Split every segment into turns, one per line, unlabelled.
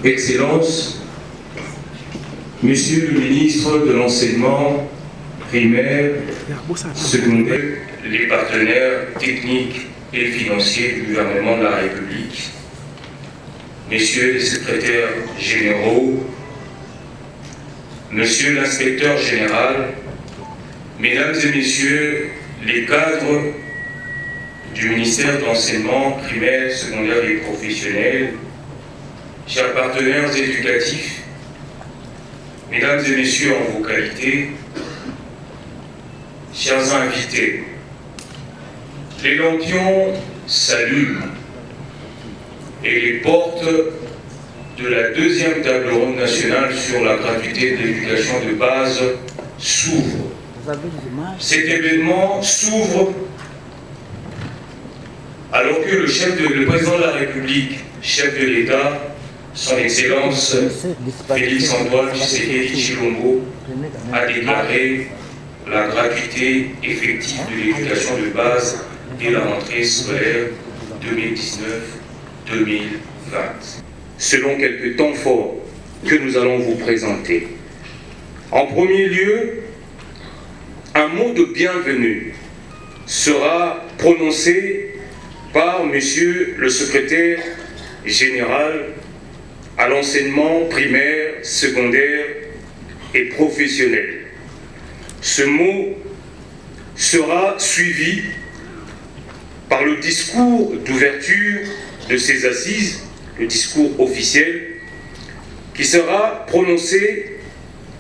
Excellences, Monsieur le ministre de l'Enseignement primaire, secondaire, les partenaires techniques et financiers du gouvernement de la République, Messieurs les secrétaires généraux, Monsieur l'inspecteur général, Mesdames et Messieurs les cadres du ministère de l'Enseignement primaire, secondaire et professionnel, chers partenaires éducatifs, Mesdames et Messieurs en vos qualités, chers invités, les lampions s'allument et les portes de la deuxième table ronde nationale sur la gratuité de l'éducation de base s'ouvrent. Cet événement s'ouvre alors que le président de la République, chef de l'État, son Excellence Félix-Antoine Tshisekedi Tshilombo, a déclaré la gratuité effective de l'éducation de base dès la rentrée scolaire 2019-2020. Selon quelques temps forts que nous allons vous présenter. En premier lieu, un mot de bienvenue sera prononcé par Monsieur le secrétaire général à l'enseignement primaire, secondaire et professionnel. Ce mot sera suivi par le discours d'ouverture de ces assises, le discours officiel, qui sera prononcé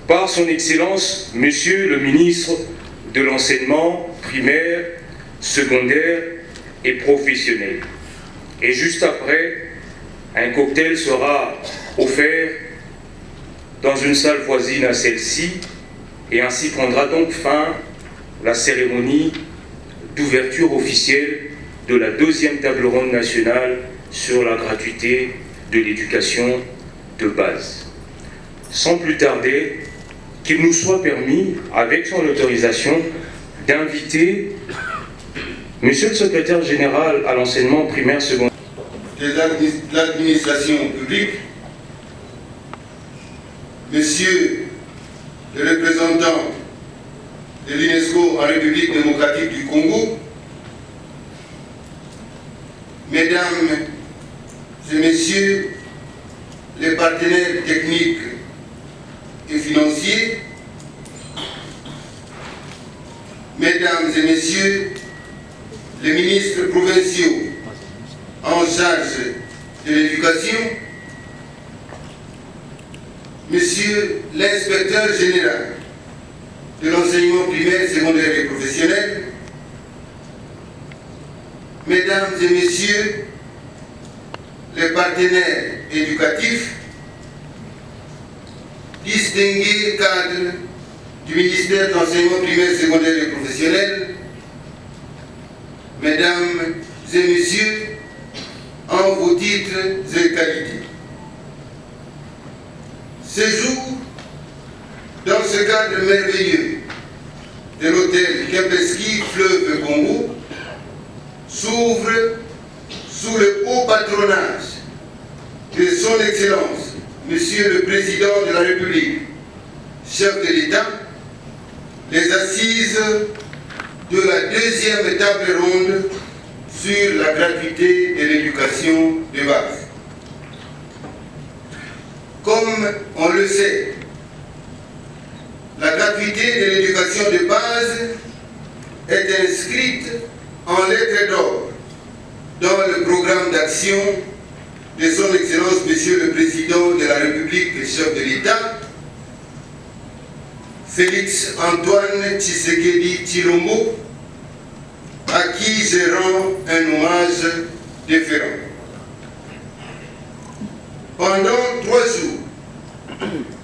par son Excellence, Monsieur le ministre de l'Enseignement primaire, secondaire et professionnel. Et juste après, un cocktail sera offert dans une salle voisine à celle-ci, et ainsi prendra donc fin la cérémonie d'ouverture officielle de la deuxième table ronde nationale sur la gratuité de l'éducation de base. Sans plus tarder, qu'il nous soit permis, avec son autorisation, d'inviter Monsieur le secrétaire général à l'enseignement primaire secondaire
de l'administration publique, Monsieur le représentant de l'UNESCO en République démocratique du Congo, Mesdames et Messieurs les partenaires techniques et financiers, Mesdames et Messieurs les ministres provinciaux en charge de l'éducation, Monsieur l'inspecteur général de l'enseignement primaire, secondaire et professionnel, Mesdames et Messieurs les partenaires éducatifs, distingués cadres du ministère de l'enseignement primaire, secondaire et professionnel, Mesdames et Messieurs, en vos titres et qualités. Ce jour, dans ce cadre merveilleux de l'hôtel Kempeski Fleuve Congo, s'ouvre sous le haut patronage de son Excellence, Monsieur le Président de la République, chef de l'État, les assises de la deuxième table ronde sur la gratuité de l'éducation de base. Comme on le sait, la gratuité de l'éducation de base est inscrite en lettres d'or dans le programme d'action de son Excellence Monsieur le Président de la République et chef de l'État, Félix-Antoine Tshisekedi Tshilombo, à qui je rends un hommage déférent. Pendant 3 jours,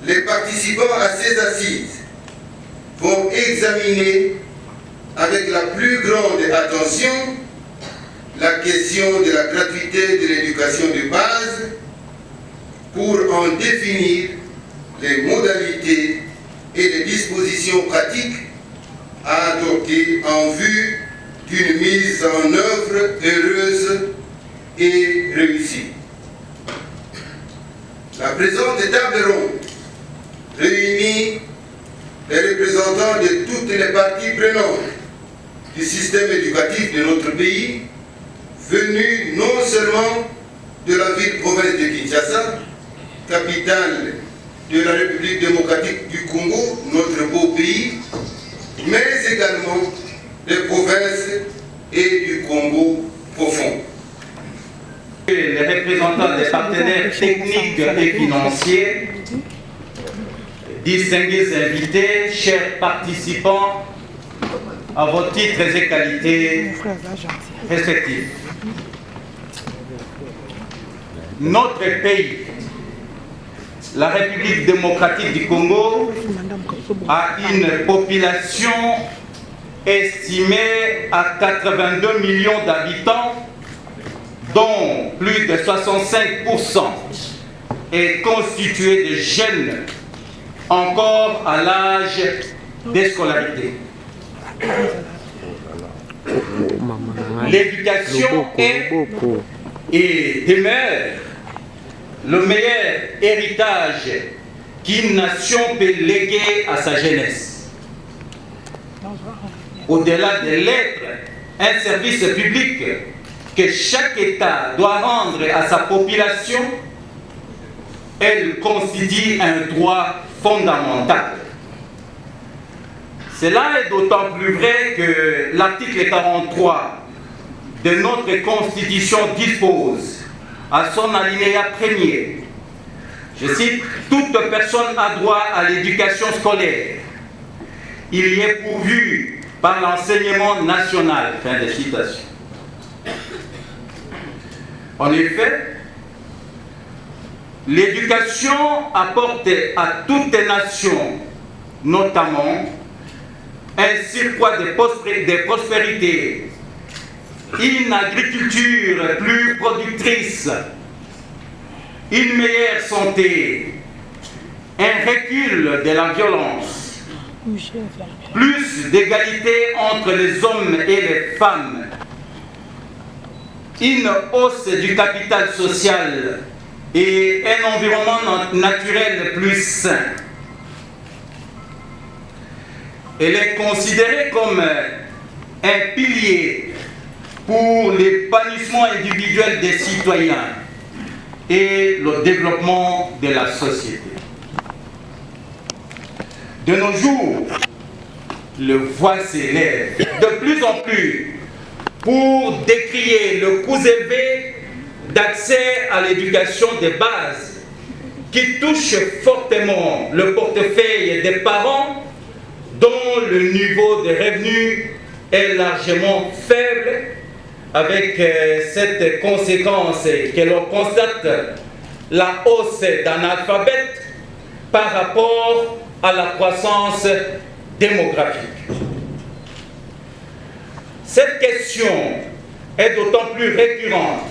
les participants à ces assises vont examiner avec la plus grande attention la question de la gratuité de l'éducation de base pour en définir les modalités et les dispositions pratiques à adopter en vue d'une mise en œuvre heureuse et réussie. La présente table ronde réunit les représentants de toutes les parties prenantes du système éducatif de notre pays, venus non seulement de la ville-province de Kinshasa, capitale de la République démocratique du Congo, notre beau pays, mais également des provinces et du Congo profond.
Les représentants des partenaires techniques et financiers, distingués invités, chers participants, à vos titres et qualités respectifs. Notre pays, la République démocratique du Congo, a une population estimée à 82 millions d'habitants, dont plus de 65% est constitué de jeunes encore à l'âge de scolarité. L'éducation est et demeure le meilleur héritage qu'une nation peut léguer à sa jeunesse. Au-delà de l'être, un service public que chaque État doit rendre à sa population, elle constitue un droit fondamental. Cela est d'autant plus vrai que l'article 43 de notre Constitution dispose, à son alinéa premier, je cite, « Toute personne a droit à l'éducation scolaire. Il y est pourvu par l'enseignement national. » Fin de citation. En effet, l'éducation apporte à toute nation, notamment, un surcroît de prospérité, une agriculture plus productrice, une meilleure santé, un recul de la violence, plus d'égalité entre les hommes et les femmes, une hausse du capital social et un environnement naturel plus sain. Elle est considérée comme un pilier pour l'épanouissement individuel des citoyens et le développement de la société. De nos jours, le voix s'élève de plus en plus pour décrier le coût élevé d'accès à l'éducation de base qui touche fortement le portefeuille des parents dont le niveau de revenus est largement faible, avec cette conséquence que l'on constate la hausse d'analphabètes par rapport à la croissance démographique. Cette question est d'autant plus récurrente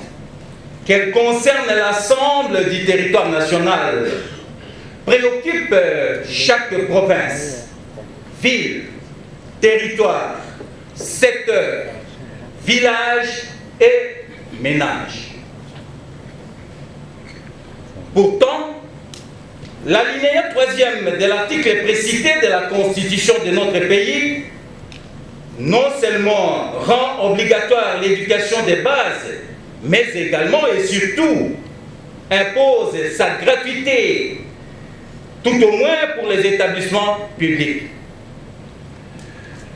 qu'elle concerne l'ensemble du territoire national, préoccupe chaque province, ville, territoire, secteur, village et ménage. Pourtant, l'alinéa 3e de l'article précité de la Constitution de notre pays non seulement rend obligatoire l'éducation de base, mais également et surtout impose sa gratuité, tout au moins pour les établissements publics.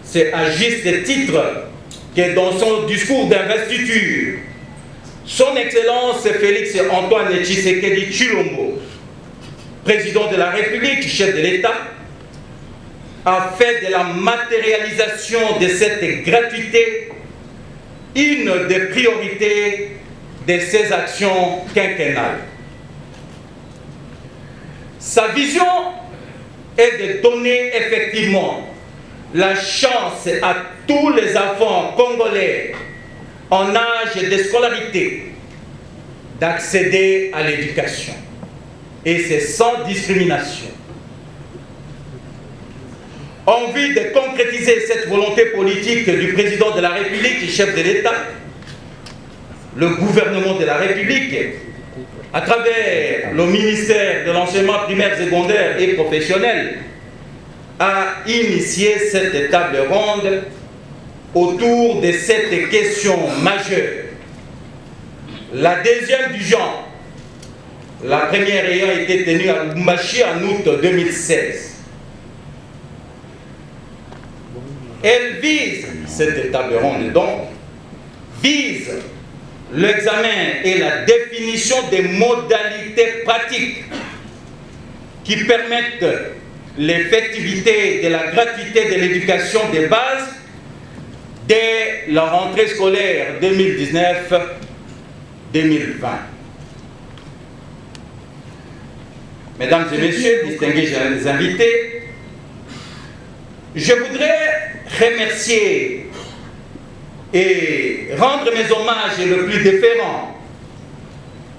C'est à juste titre que dans son discours d'investiture, son Excellence Félix Antoine Tshisekedi Tshilombo, président de la République, chef de l'État, a fait de la matérialisation de cette gratuité une des priorités de ses actions quinquennales. Sa vision est de donner effectivement la chance à tous les enfants congolais en âge de scolarité d'accéder à l'éducation. Et c'est sans discrimination. En vue de concrétiser cette volonté politique du président de la République et chef de l'État, le gouvernement de la République à travers le ministère de l'enseignement primaire, secondaire et professionnel, a initié cette table ronde autour de cette question majeure. La deuxième du genre, la première ayant été tenue à Lubumbashi en août 2016. Elle vise, cette table ronde donc, vise l'examen et la définition des modalités pratiques qui permettent l'effectivité de la gratuité de l'éducation de base dès la rentrée scolaire 2019-2020. Mesdames et messieurs, distingués invités, je voudrais remercier et rendre mes hommages le plus déférents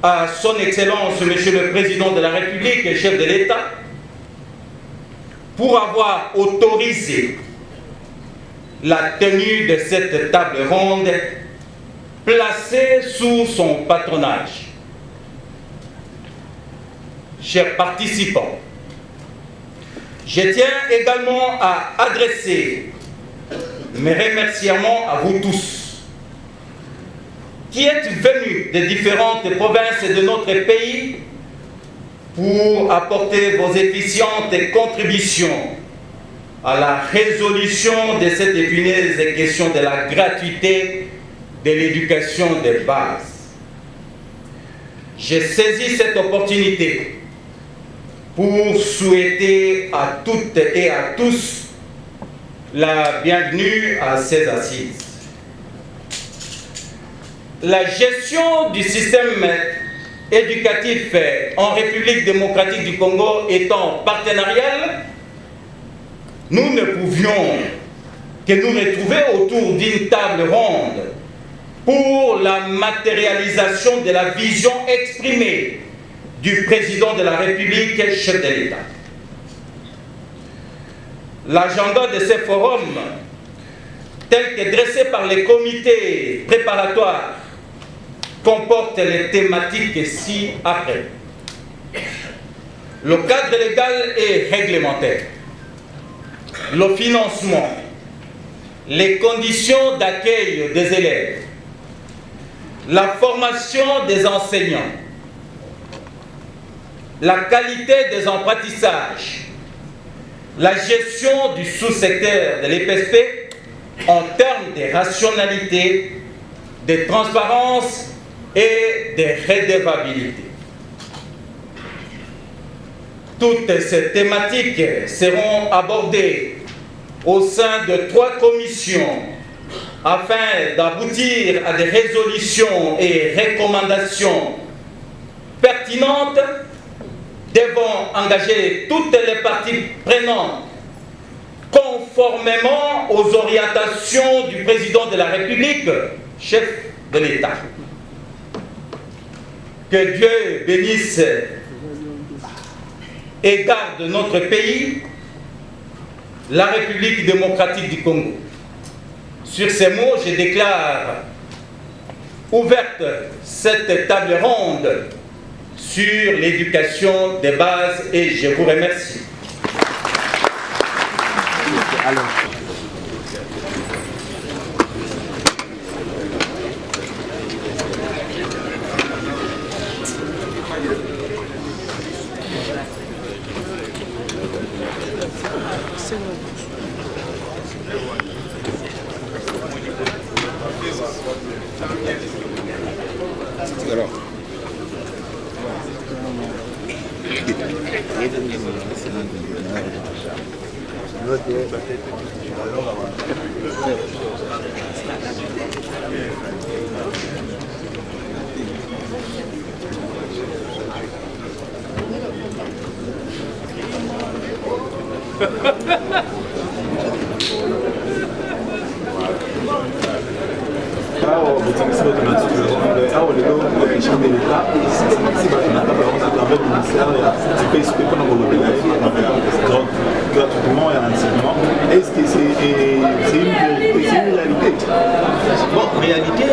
à son Excellence, Monsieur le Président de la République et chef de l'État, pour avoir autorisé la tenue de cette table ronde placée sous son patronage. Chers participants, je tiens également à adresser mes remerciements à vous tous qui êtes venus des différentes provinces de notre pays pour apporter vos efficientes contributions à la résolution de cette épineuse question de la gratuité de l'éducation de base. J'ai saisi cette opportunité pour souhaiter à toutes et à tous la bienvenue à ces assises. La gestion du système éducatif en République démocratique du Congo étant partenariale, nous ne pouvions que nous retrouver autour d'une table ronde pour la matérialisation de la vision exprimée du président de la République, chef de l'État. L'agenda de ce forum, tel que dressé par les comités préparatoires, comporte les thématiques ci-après. Le cadre légal et réglementaire, le financement, les conditions d'accueil des élèves, la formation des enseignants, la qualité des apprentissages, la gestion du sous-secteur de l'EPSP en termes de rationalité, de transparence et de redevabilité. Toutes ces thématiques seront abordées au sein de 3 commissions afin d'aboutir à des résolutions et recommandations pertinentes devant engager toutes les parties prenantes conformément aux orientations du président de la République, chef de l'État. Que Dieu bénisse et garde notre pays, la République démocratique du Congo. Sur ces mots, je déclare ouverte cette table ronde sur l'éducation des bases et je vous remercie.
gratuitement et en enseignement. Est-ce que c'est une vérité, c'est une réalité? Bon, en réalité,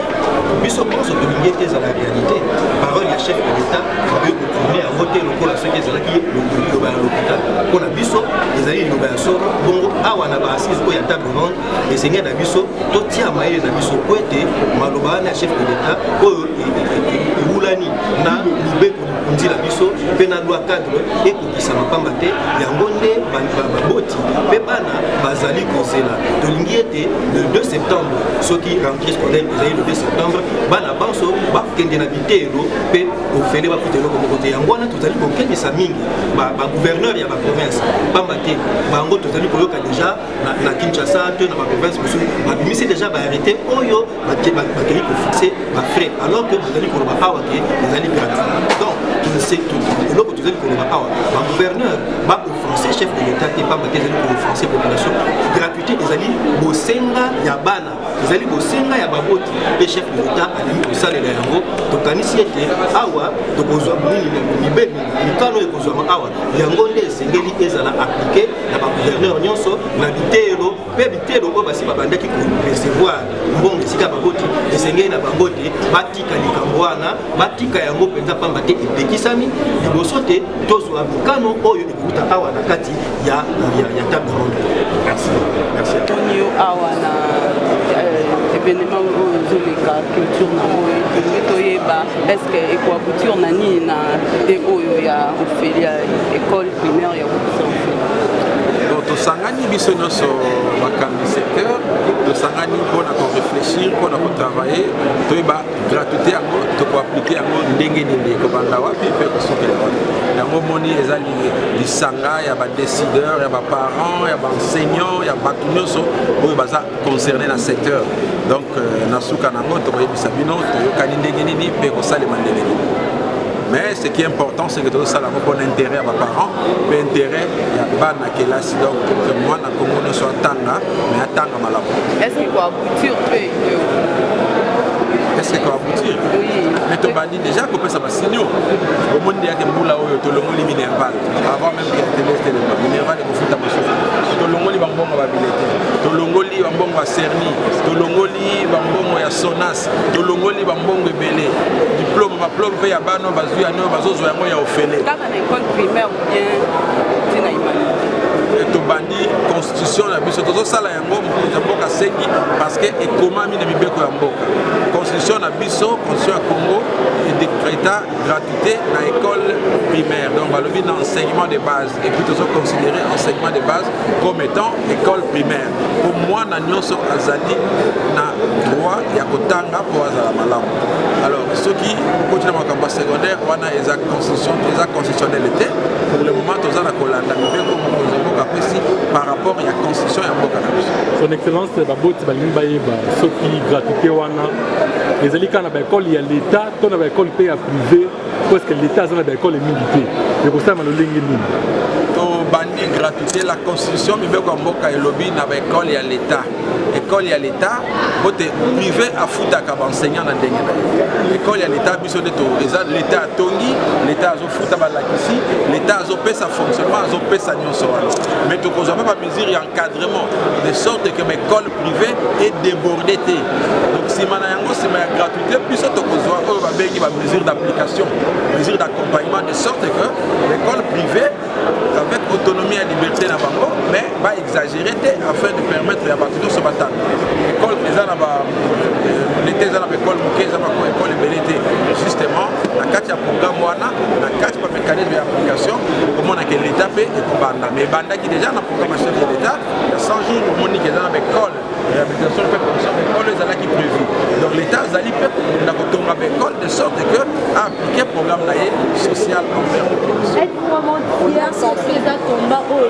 biso pense que l'unité c'est la réalité. Parole du chef de l'État, on veut retourner à voter le coup à ceux qui sont là qui est l'hôpital. Pour la biso, les amis de l'Obasso, bon, à Wanaba assise pour y a table ronde, et c'est bien la biso, tout tient à mailler la biso, poété, Maloba, le chef de l'État, et Oulani, na Loubé pour dire la biso, pena loi cadre, et pour qui ça m'a pas maté, Yangonde, Baboti, Pepana, Bazali Kozela, de l'Inguiété, le 2 septembre, ceux qui rentrent scolaire, vous avez le 2 septembre, Bana Banso, Bakende Nabité, Pe, au Félé, Bakutelo, comme côté Yangwana, tout à l'heure, pour quelques samingi, gouverneur, il y a ma province, Bambaté, Bango, tout à l'heure, pour déjà, na Kinshasa, dans ma province, mais c'est déjà arrêté, Oyo, Bakeli pour fixer ma frais, alors que vous allez pour le Bahawa, vous allez gratuit. Donc, c'est tout. Et là, vous allez pour le Bahawa, ma gouverneur, au français, chef de l'État, et pas Bakeli pour le français, population, gratuité, les alliés, Bosenga, Yabana. Les alliés Bosenga Yababoti, les chefs de l'État, à l'île de Salé Yango, donc à Nissi était Awa, donc aux Ouamini, Mikano et aux Ouamini Awa, Yangonde, Sengeli, Ezala appliqué, la gouverneur Nyonso, l'habitero, Pébitero, Basi Babanda qui peut recevoir, bon, les Sika Baboti, les Sengeli Nabangote, Batika Likambouana, Batika Yango, Penta Pambate, et Bekisami, les Bosote, Tozo Mikano, Oyo, et Bouta Awa, Nakati, ya table ronde. Merci. Merci.
Tonio Awa, événement la culture na est-ce que quoi culture na ni na oyo ya Ophélia école primaire ya
donc tosangani biso nyonso bakambi secteur tosangani mpona réfléchir mpona travailler toyeba gratuité yango tokoapplike yango ndenge nini ekobanda wapi mpe kosukela wapi yango moni eza lisanga ya badécideur ya baparents ya baenseignant ya bato nyonso oyo baza concerné na secteur donc na suka nango tokoyebisa bino toyokani ndenge nini mpe kosalema ndenge nini. Mais ce qui est important, c'est que tout ça a un bon intérêt à mes parents, mais intérêt à Bana Kelasi, donc que moi, na Congo ne soit Tanga, mais à Tanga Malabo.
Est-ce qu'il va aboutir?
Est-ce qu'il va aboutir?
Oui.
Mais tu as dit déjà qu'on peut savoir signaux. Au monde, il y a des boules là où tu as le mot minerval. Avant même qu'il y ait des minerval, il faut foutre à ma chose. Tu as le mot bambon à habilité. Tu as le mot bambon à cerni. Tu as le mot bambon à sonas. Tu as le mot bambon à belé. Diplôme, ma plombe, il y a bano, bazu, ya no, bazo, ya mo, ya ofele.
Quand on est école primaire ou bien, tu n'as
tobandi constitution na biso tozosala yango mokonzi ya mboka sengi parce que ekomami na mibeko ya mboka constitution na biso constitution ya Congo décréta gratuité na école primaire donc balobi na enseignement de base et puis tozoconsidérer enseignement de base comme étant école primaire pour moi na nyonso azali na droit ya kotanga po azala malamu alors soki okoti na makambo secondaire wana eza constitutionnalité pour le moment toza na kolanda mibeko mokonzi ya mboka par rapport à la constitution et à
son excellence baboti balingi bayeba soki gratuité wana ezali kaka na baekole ya l'état to na baekole mpe ya privé po est-ce que l'état aza na baekole mingi te ekosalama lolenge nini
tobandi gratuité la constitution mibeko ya mboka elobi na baekole ya l'état école ya l'état bote privé afutaka baenseignant na ndenge na ye école ya l'état biso nde eza l'état atongi l'état azofuta balakisi l'état azopesa fonctionnement azopesa nyonso wana mais tokozwa mpe bamesure ya encadrement de sorte que baekole privé est débordé te donc nsima na yango nsima ya gratuité biso tokozwa oyo babengi bamesure d'application mesure d'accompagnement de sorte que l'école privée avec autonomie et liberté na bango mais ba exagérer afin de permettre ya bato nyonso batanga école eza na l'été eza na baekole moke eza bako école ebele te justement na kati ya programme wana na kati ya mécanisme ya application okomona ke l'état mpe ekobanda mais ebandaki déjà na programme ya chef de l'état ya 100 jours omoni ke eza na baekole réhabilitation mpe pension baekole ezalaki prévu donc l'état azali mpe na kotonga baekole de sorte que aappliquer programme na ye social envers le population.
Combat au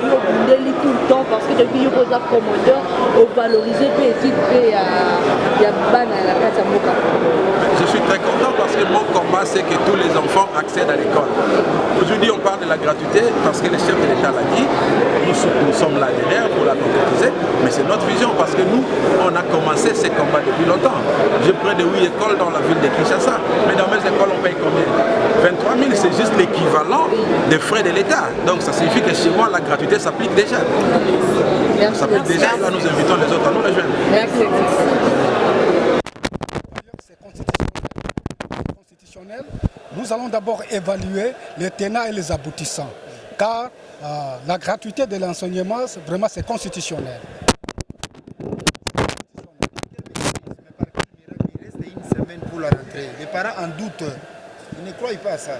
tout le temps parce que depuis que vous commandeur au valoriser puis étude puis il y a bana la carte à Moka.
Je suis très content parce que mon combat c'est que tous les enfants accèdent à l'école. Aujourd'hui on parle de la gratuité parce que le chef de l'État l'a dit, nous sommes là derrière pour la concrétiser, mais c'est notre vision parce que nous on a commencé ces combats depuis longtemps. J'ai près de 8 écoles dans la ville de Kinshasa, mais dans mes écoles on paye combien? 23 000, c'est juste l'équivalent des frais de l'État. Donc ça signifie que chez moi la gratuité s'applique déjà. Ça s'applique déjà, là nous invitons les autres à nous rejoindre.
Merci.
allons d'abord évaluer les tenants et les aboutissants. Car la gratuité de l'enseignement, vraiment, c'est constitutionnel.
Il reste une semaine pour la rentrée. Les parents en doutent. Ils ne croient pas à ça.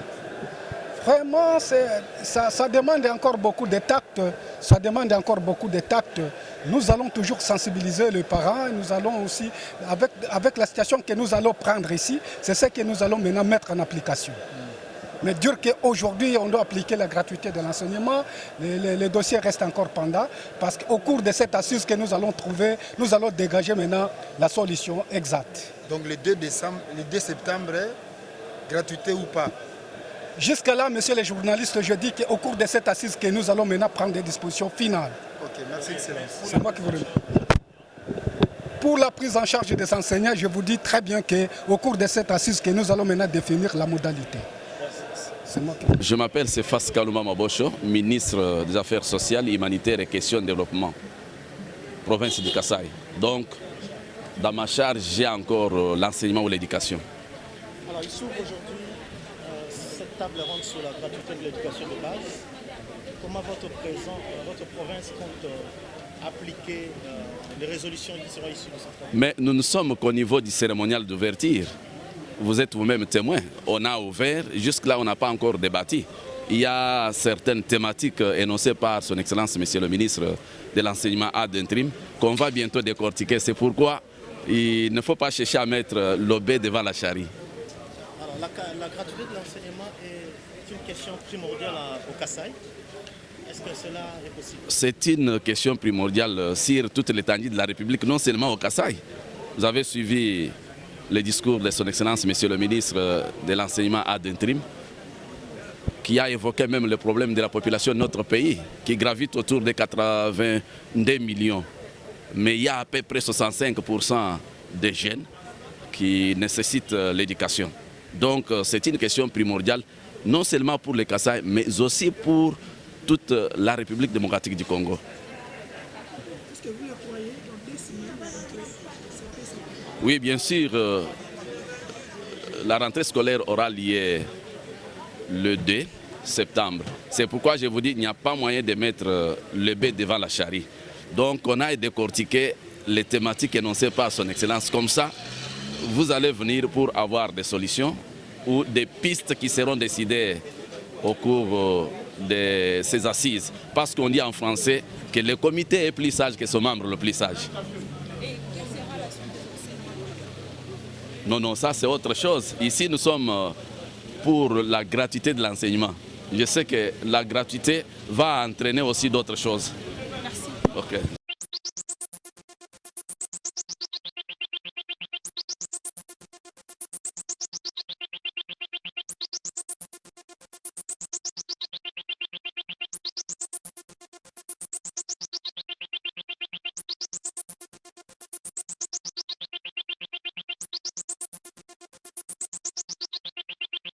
Vraiment, ça demande encore beaucoup de tact. Ça demande encore beaucoup de tact. Nous allons toujours sensibiliser les parents. Nous allons aussi, avec la situation que nous allons prendre ici, c'est ce que nous allons maintenant mettre en application. Mais dire qu'aujourd'hui, on doit appliquer la gratuité de l'enseignement, les dossiers restent encore pendants, parce qu'au cours de cette assise que nous allons trouver, nous allons dégager maintenant la solution exacte.
Donc le 2 septembre, gratuité ou pas?
Jusque-là, messieurs les journalistes, je dis qu'au cours de cette assise que nous allons maintenant prendre des dispositions finales.
Ok, merci Excellence.
C'est moi qui vous remercie. Pour la prise en charge des enseignants, je vous dis très bien qu'au cours de cette assise que nous allons maintenant définir la modalité.
Je m'appelle Sefas Kalouma Mabosho, ministre des Affaires sociales, humanitaires et questions de développement, province du Kasaï. Donc, dans ma charge, j'ai encore l'enseignement ou l'éducation.
Alors, il s'ouvre aujourd'hui cette table ronde sur la gratuité de l'éducation de base. Comment votre province compte appliquer les résolutions qui seront issues de cette table?
Mais nous ne sommes qu'au niveau du cérémonial d'ouverture. Vous êtes vous-même témoin. On a ouvert, jusque-là on n'a pas encore débattu. Il y a certaines thématiques énoncées par son Excellence, Monsieur le ministre de l'enseignement ad interim, qu'on va bientôt décortiquer. C'est pourquoi il ne faut pas chercher à mettre l'obé devant la charrie.
Alors la gratuité de l'enseignement est une question primordiale au Kasaï. Est-ce que cela est possible?
C'est une question primordiale sur toute l'étendue de la République, non seulement au Kasaï. Vous avez suivi le discours de son Excellence, Monsieur le ministre de l'enseignement ad interim, qui a évoqué même le problème de la population de notre pays, qui gravite autour de 82 millions. Mais il y a à peu près 65% des jeunes qui nécessitent l'éducation. Donc c'est une question primordiale, non seulement pour les Kasaï, mais aussi pour toute la République démocratique du Congo.
Est-ce que vous le croyez dans 2 semaines?
Oui, bien sûr, la rentrée scolaire aura lieu le 2 septembre. C'est pourquoi je vous dis qu'il n'y a pas moyen de mettre le bœuf devant la charrie. Donc on a décortiqué les thématiques énoncées par son Excellence. Comme ça, vous allez venir pour avoir des solutions ou des pistes qui seront décidées au cours de ces assises. Parce qu'on dit en français que le comité est plus sage que son membre le plus sage. Non, ça c'est autre chose. Ici, nous sommes pour la gratuité de l'enseignement. Je sais que la gratuité va entraîner aussi d'autres choses.
Merci.
Okay.